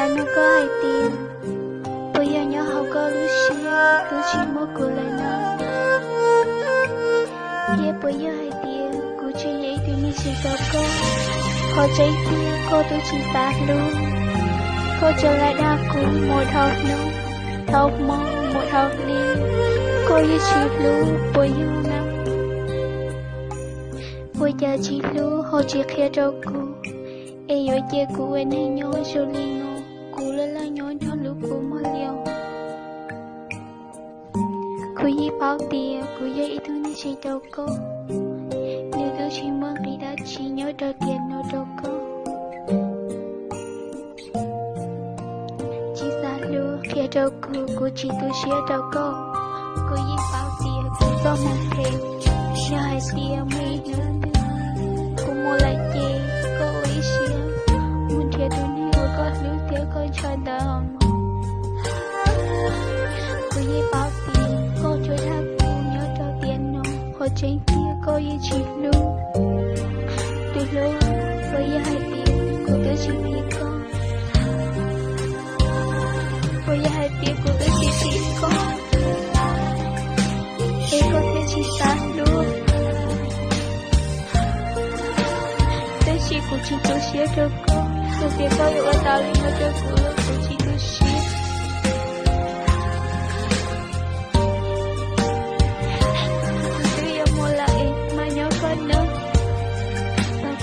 là nó có hai tiền. Bây giờ nhớ hậu có lúc xưa cứ chỉ một cô lại nó. Ye bây giờ hai tiền cứ chỉ vậy thì mình chỉ có họ cháy tiền cô tôi chỉ ta luôn. Cô trở lại đa cũng một học nó học mong một học đi. Cô như chỉ luôn bây giờ năm. Bây giờ chỉ luôn họ chỉ kia cho cô. Ê yo che cô anh hay nhớ cho linh ngô. Cô là nhớ cho lúc cô mất liều. Cô yi bao tiền cô yi ít hơn chỉ cho cô. Nếu tôi chỉ muốn đi đã chỉ nhớ cho tiền nó cho cô. Chỉ xa luôn kia cho cô chỉ tôi share cho cô. Cô yi bao tiền cô có một thêm. Cho hai tiền mấy nữa. Cô mua lại chê cô ý share. Muốn thiệt tôi hiểu có lúc thiệt con cho đầm. Cô yi bao tiền cô cho thác cô nhớ cho tiền nó. Họ trên kia cô yi chỉ luôn. Từ lúc với hai tiền cô tới chỉ biết con. Với hai tiền cô tới chỉ biết con. Ê cô tới chỉ xa luôn. Tới chỉ cô chỉ tôi share cho cô. Từ việc cô yêu ở tao lên nó cho cô chỉ tôi share. Từ giờ mua lại mà nhớ con nữa.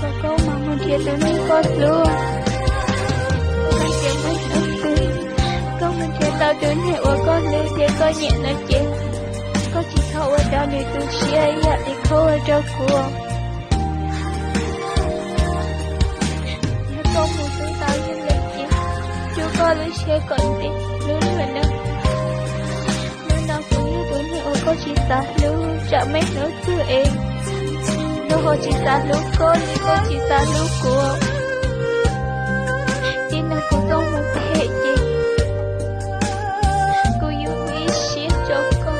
Và có mà muốn thiệt tôi nên con luôn. Con thiệt mấy nữa từ. Con mình thiệt tao đến hệ của con lưu thiệt con nhẹ nó chết. Con chỉ thâu ở đó nếu tôi share dạ thì khâu ở cho cô. Nếu con muốn tôi tao như lịch chứ. Chú con lưu share còn đi. Lưu rồi nữa. Nếu nào cũng như tôi hiểu con chỉ xa lưu. Chả mấy nữa cứ em. Nếu họ chỉ xa lưu con thì con chỉ xa lưu của. Chỉ là cô không muốn thể gì. Cô yêu quý share cho con.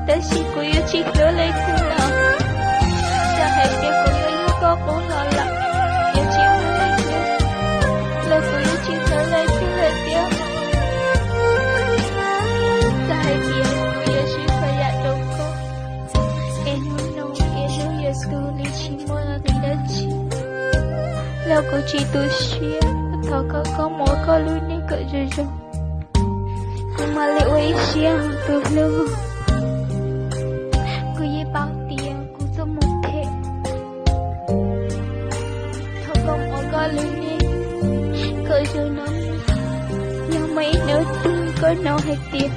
Tới khi cô yêu chỉ lỡ lấy cô nào. Chả hãy biết cô yêu con cũng lo lắng. Yêu chỉ lỡ lấy cô. Là cô yêu chỉ lỡ lấy cô là tiếc. Chả hãy biết cô yêu chỉ phải dạy cho cô. Em muốn nông em muốn yêu sư lý chỉ muốn là người đã chỉ. Là cô chỉ tôi share. Thảo có mỗi có lưu này cỡ rồi rồi. Cô mà lại quay share từ lưu. Cô yi bao tiền cô cho một thể. Thảo có mỗi có lưu này cỡ rồi nó. Nhưng mấy nữa tôi có nào hay tiền.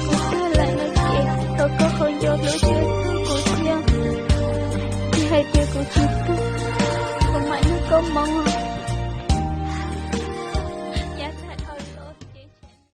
Cô ta lại nói chuyện. Thảo có hồi vô lối chơi cô tiền. Thì hai tiền cô chỉ tôi. Còn mãi nó có mong